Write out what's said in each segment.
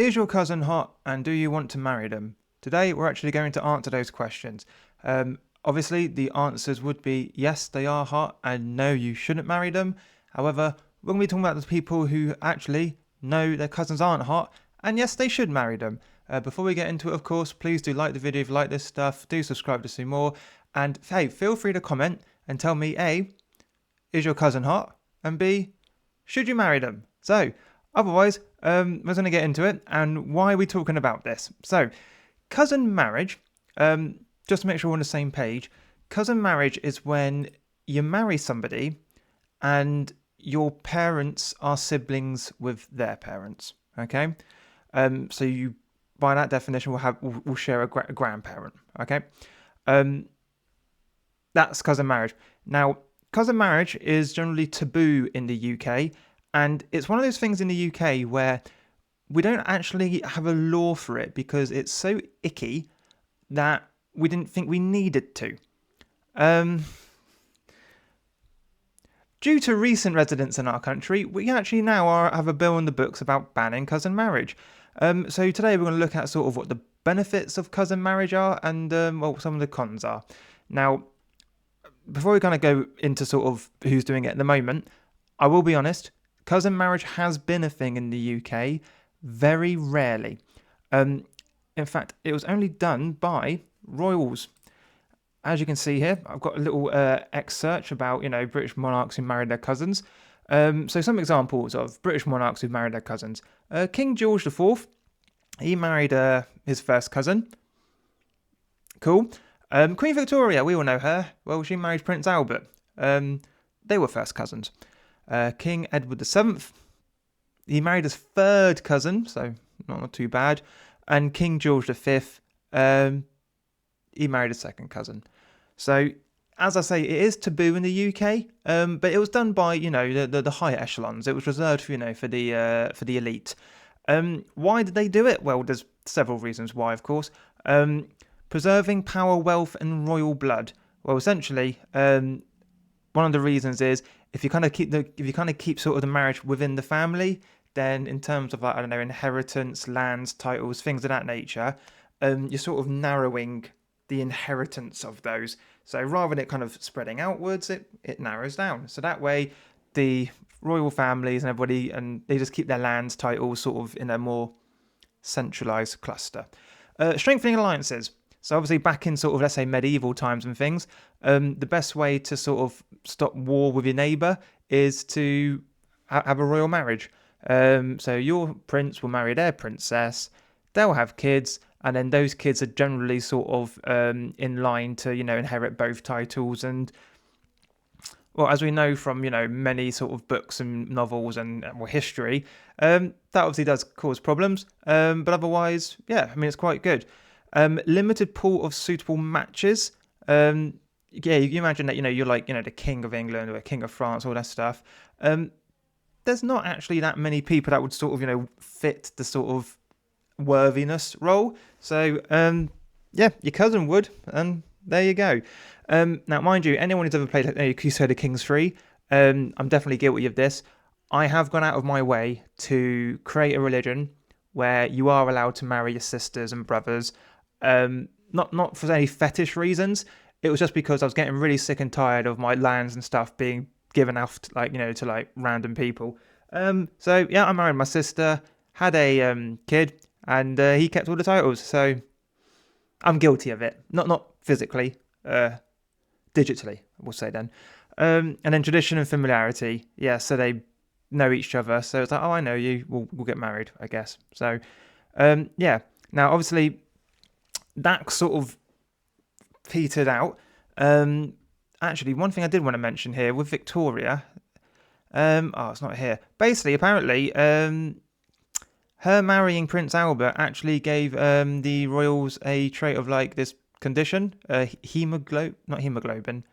Is your cousin hot and do you want to marry them? Today we're actually going to answer those questions. Obviously, the answers would be yes, they are hot, and no, you shouldn't marry them. However, we're going to be talking about the people who actually know their cousins aren't hot, and yes, they should marry them. Before we get into it, of course, please do like the video if you like this stuff, do subscribe to see more, and hey, feel free to comment and tell me A, is your cousin hot? And B, should you marry them? So, otherwise, we're going to get into it, and why are we talking about this? So, cousin marriage, just to make sure we're on the same page, cousin marriage is when you marry somebody and your parents are siblings with their parents, okay? So you, by that definition, will share a grandparent, okay? That's cousin marriage. Now, cousin marriage is generally taboo in the UK, and it's one of those things in the UK where we don't actually have a law for it because it's so icky that we didn't think we needed to. Due to recent residents in our country, we actually now have a bill in the books about banning cousin marriage. So today we're going to look at sort of what the benefits of cousin marriage are and what some of the cons are. Now, before we kind of go into sort of who's doing it at the moment, I will be honest, cousin marriage has been a thing in the UK very rarely. In fact, it was only done by royals. As you can see here, I've got a little excerpt about, British monarchs who married their cousins. So some examples of British monarchs who married their cousins. King George IV, he married his first cousin. Cool. Queen Victoria, we all know her. Well, she married Prince Albert. They were first cousins. King Edward VII, he married his third cousin, so not too bad. And King George V, he married his second cousin. So, as I say, it is taboo in the UK, but it was done by the higher echelons. It was reserved for the elite. Why did they do it? Well, there's several reasons why, of course. Preserving power, wealth, and royal blood. Well, essentially, one of the reasons is if you kind of keep sort of the marriage within the family, then in terms of inheritance, lands, titles, things of that nature, you're sort of narrowing the inheritance of those. So rather than it kind of spreading outwards, it narrows down. So that way, the royal families and everybody, and they just keep their lands, titles sort of in a more centralized cluster. Strengthening alliances. So obviously back in sort of, let's say, medieval times and things, the best way to sort of stop war with your neighbour is to have a royal marriage. So your prince will marry their princess, they'll have kids, and then those kids are generally sort of in line to, inherit both titles. And, well, as we know from, many sort of books and novels and history, that obviously does cause problems. But otherwise, yeah, it's quite good. Limited pool of suitable matches. Yeah, you imagine that, you're like, the King of England or the King of France, all that stuff. There's not actually that many people that would sort of, fit the sort of worthiness role. So, yeah, your cousin would, and there you go. Now, mind you, anyone who's ever played Crusader Kings 3, I'm definitely guilty of this. I have gone out of my way to create a religion where you are allowed to marry your sisters and brothers, not for any fetish reasons. It was just because I was getting really sick and tired of my lands and stuff being given out to random people. So yeah, I married my sister, had a kid, and he kept all the titles. So I'm guilty of it. Not physically, digitally, we'll say then. And then tradition and familiarity. Yeah, so they know each other. So it's like, oh, I know you. We'll get married, I guess. So yeah. Now, obviously, that sort of petered out. Actually, one thing I did want to mention here with Victoria. It's not here. Basically, apparently, her marrying Prince Albert actually gave the royals a trait of this condition, not hemoglobin.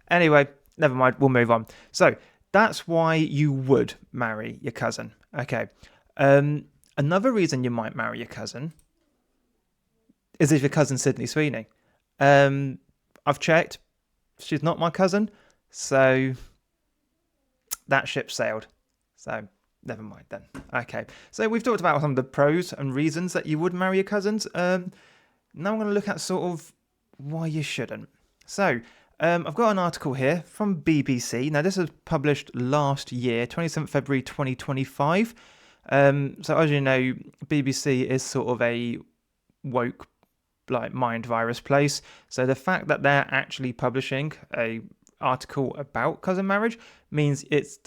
Anyway, never mind. We'll move on. So that's why you would marry your cousin. Okay. Another reason you might marry your cousin is if your cousin's Sydney Sweeney. I've checked. She's not my cousin, so that ship sailed. So Never mind then. Okay, so we've talked about some of the pros and reasons that you would marry your cousins. Now I'm going to look at sort of why you shouldn't. So I've got an article here from BBC. Now this was published last year, 27th February 2025. So as you know, BBC is sort of a woke like mind virus place. So the fact that they're actually publishing a article about cousin marriage means it's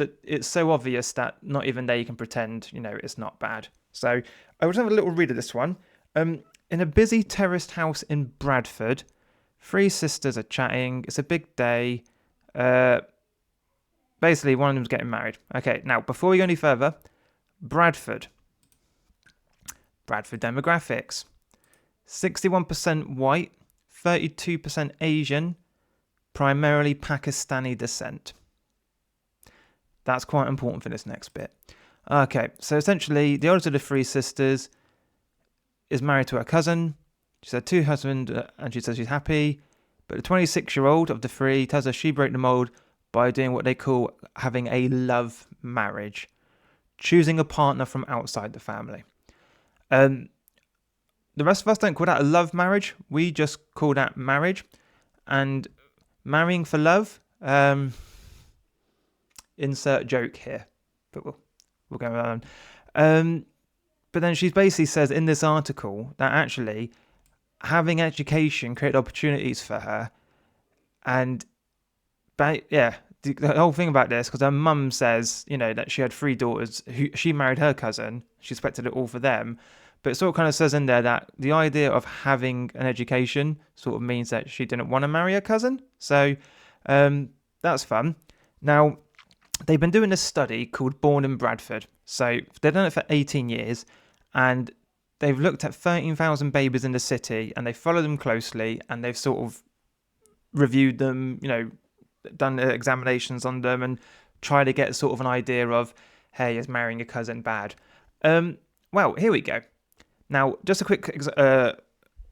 so obvious that not even they can pretend, it's not bad. So I will have a little read of this one. In a busy terraced house in Bradford, three sisters are chatting. It's a big day. Basically, one of them's getting married. Okay, now before we go any further, Bradford demographics: 61% white, 32% Asian, primarily Pakistani descent. That's quite important for this next bit. Okay, so essentially, the oldest of the three sisters is married to her cousin. She's had two husbands, and she says she's happy. But the 26-year-old of the three tells her she broke the mold by doing what they call having a love marriage, choosing a partner from outside the family. The rest of us don't call that a love marriage. We just call that marriage. And marrying for love, insert joke here, but we'll go on. But then she basically says in this article that actually having education created opportunities for her. And the whole thing about this, because her mum says, that she had three daughters, who she married her cousin. She expected it all for them. But it sort of kind of says in there that the idea of having an education sort of means that she didn't want to marry her cousin. So that's fun. Now, they've been doing this study called Born in Bradford. So they've done it for 18 years. And they've looked at 13,000 babies in the city. And they followed them closely. And they've sort of reviewed them, done examinations on them. And tried to get sort of an idea of, hey, is marrying a cousin bad? Well, here we go. Now, just a quick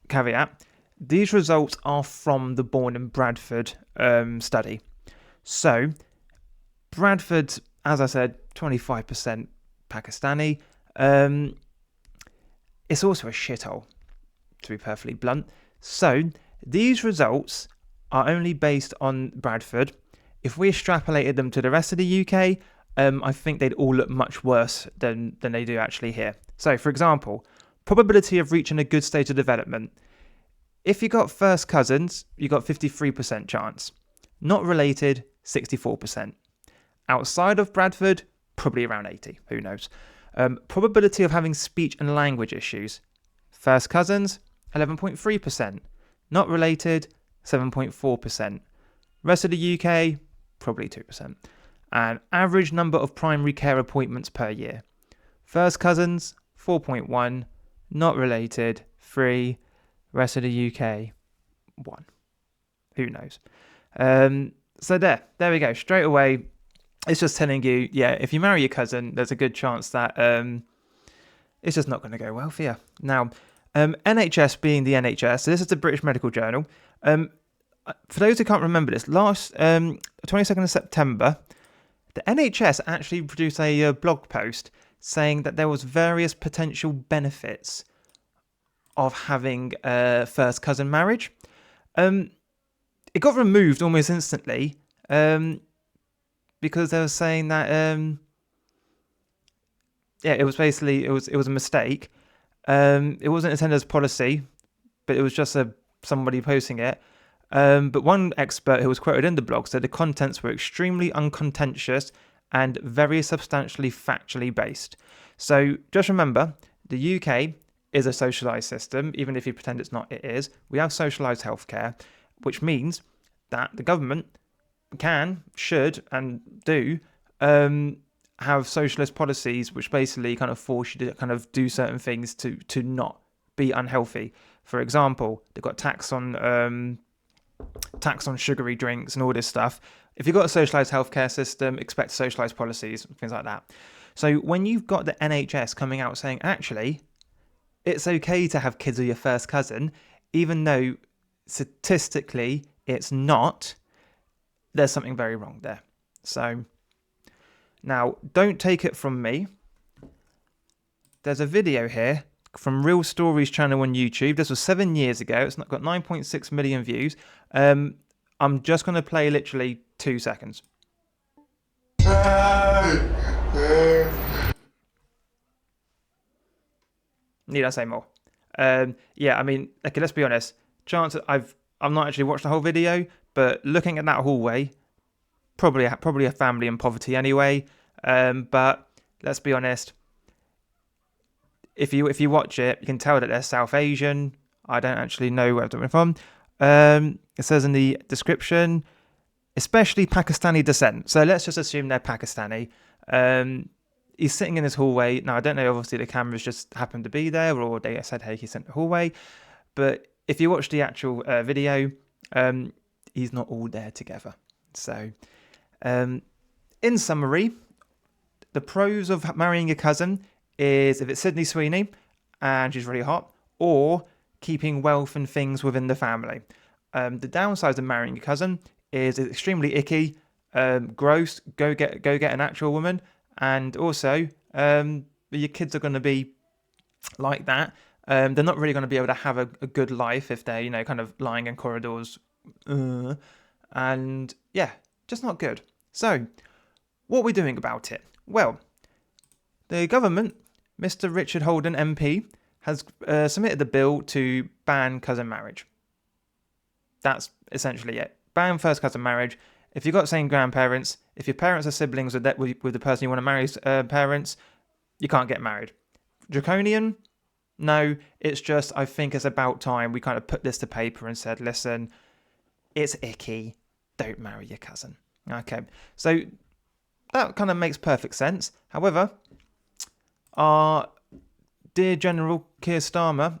caveat. These results are from the Born in Bradford study. So, Bradford, as I said, 25% Pakistani. It's also a shithole, to be perfectly blunt. So, these results are only based on Bradford. If we extrapolated them to the rest of the UK, I think they'd all look much worse than they do actually here. So, for example, probability of reaching a good stage of development. If you got first cousins, you got 53% chance. Not related, 64%. Outside of Bradford, probably around 80. Who knows? Probability of having speech and language issues. First cousins, 11.3%. Not related, 7.4%. Rest of the UK, probably 2%. And average number of primary care appointments per year. First cousins, 4.1. Not related, 3. Rest of the UK, 1. Who knows? So there we go. Straight away, it's just telling you, if you marry your cousin, there's a good chance that it's just not going to go well for you. Now, NHS being the NHS, so this is the British Medical Journal. For those who can't remember this, last 22nd of September, the NHS actually produced a blog post saying that there was various potential benefits of having a first cousin marriage. It got removed almost instantly because they were saying that it was basically it was a mistake. It wasn't intended as policy, but it was just somebody posting it. But one expert who was quoted in the blog said the contents were extremely uncontentious and very substantially factually based. So just remember, the UK is a socialised system, even if you pretend it's not, it is. We have socialised healthcare, which means that the government can, should, and do have socialist policies which basically kind of force you to kind of do certain things to not be unhealthy. For example, they've got tax on sugary drinks and all this stuff. If you've got a socialised healthcare system, expect socialised policies, things like that. So when you've got the NHS coming out saying, actually, it's okay to have kids with your first cousin, even though statistically it's not, there's something very wrong there. So Now, don't take it from me. There's a video here from Real Stories channel on YouTube. This was 7 years ago. It's got 9.6 million views. I'm just going to play literally 2 seconds. Need I say more? Yeah, I mean, okay, let's be honest. I've not actually watched the whole video, but looking at that hallway, probably a family in poverty anyway. But let's be honest. If you watch it, you can tell that they're South Asian. I don't actually know where they're from. It says in the description, especially Pakistani descent. So let's just assume they're Pakistani. He's sitting in his hallway. Now, I don't know, obviously the cameras just happened to be there, or they said, hey, he's in the hallway. But if you watch the actual video, he's not all there together. So, in summary, the pros of marrying your cousin is if it's Sydney Sweeney and she's really hot, or keeping wealth and things within the family. The downsides of marrying your cousin is it's extremely icky, gross. Go get an actual woman, and also your kids are going to be like that. They're not really going to be able to have a good life if they're kind of lying in corridors, and yeah, just not good. So, what are we doing about it? Well, the government, Mr. Richard Holden MP, has submitted a bill to ban cousin marriage. That's essentially it. Ban first cousin marriage. If you've got same grandparents, if your parents are siblings with the person you want to marry's parents, you can't get married. Draconian? No, it's just, I think it's about time we kind of put this to paper and said, listen, it's icky. Don't marry your cousin. Okay, so that kind of makes perfect sense. However, our dear General Keir Starmer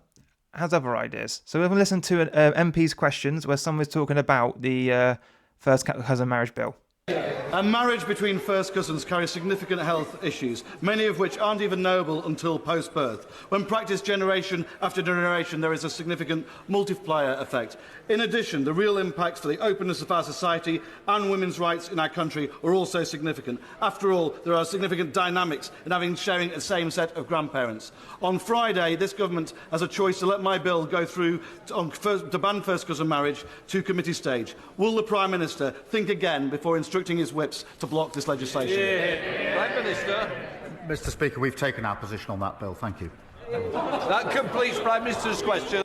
has other ideas. So we're going to listen to MP's questions where someone's talking about the first cousin marriage bill. A marriage between first cousins carries significant health issues, many of which aren't even knowable until post-birth. When practised generation after generation, there is a significant multiplier effect. In addition, the real impacts for the openness of our society and women's rights in our country are also significant. After all, there are significant dynamics in sharing the same set of grandparents. On Friday, this government has a choice to let my bill go through to ban first cousin marriage to committee stage. Will the Prime Minister think again before instructing his whips to block this legislation? Prime Minister. Mr. Speaker, we've taken our position on that bill. Thank you. That completes Prime Minister's question.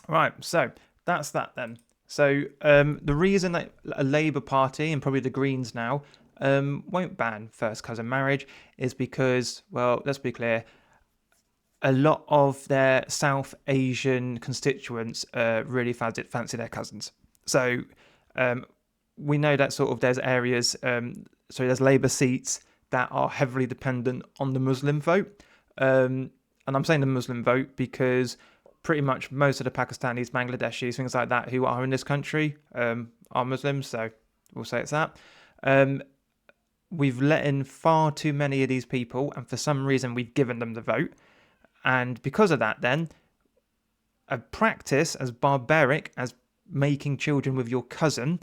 Right, so that's that then. So the reason that a Labour Party and probably the Greens now won't ban first cousin marriage is because, well, let's be clear, a lot of their South Asian constituents really fancy their cousins. So we know that sort of there's areas, there's Labour seats that are heavily dependent on the Muslim vote. And I'm saying the Muslim vote because pretty much most of the Pakistanis, Bangladeshis, things like that who are in this country are Muslims. So we'll say it's that. We've let in far too many of these people, and for some reason we've given them the vote. And because of that, then, a practice as barbaric as making children with your cousin,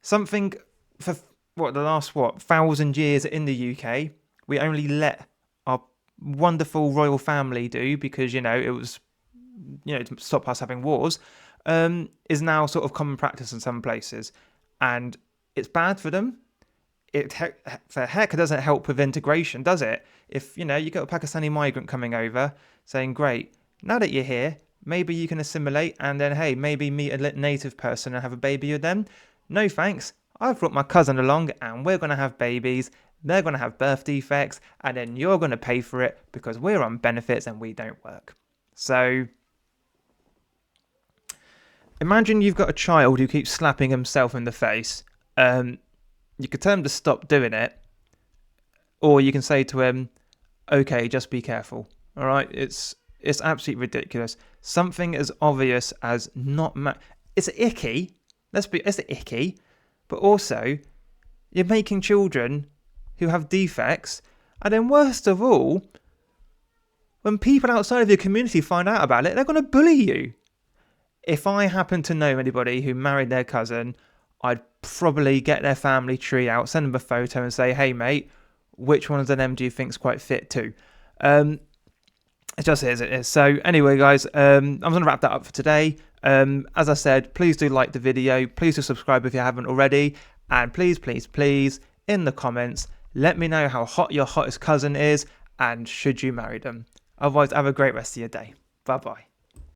something for the last 1,000 years in the UK, we only let our wonderful royal family do because, it was, to stop us having wars, is now sort of common practice in some places. And it's bad for them. For heck, it doesn't help with integration, does it? If, you got a Pakistani migrant coming over saying, great, now that you're here, maybe you can assimilate and then, hey, maybe meet a native person and have a baby with them. No thanks. I've brought my cousin along and we're going to have babies. They're going to have birth defects and then you're going to pay for it because we're on benefits and we don't work. So imagine you've got a child who keeps slapping himself in the face. You could tell him to stop doing it, or you can say to him, okay, just be careful. All right, it's absolutely ridiculous. Something as obvious as it's icky. It's icky, but also you're making children who have defects, and then worst of all, when people outside of your community find out about it, they're going to bully you. If I happen to know anybody who married their cousin, I'd probably get their family tree out, send them a photo and say, hey mate, which ones of them do you think's quite fit too? It just is, it is. So anyway, guys, I'm going to wrap that up for today. As I said, please do like the video. Please do subscribe if you haven't already. And please, please, please, in the comments, let me know how hot your hottest cousin is and should you marry them. Otherwise, have a great rest of your day. Bye-bye.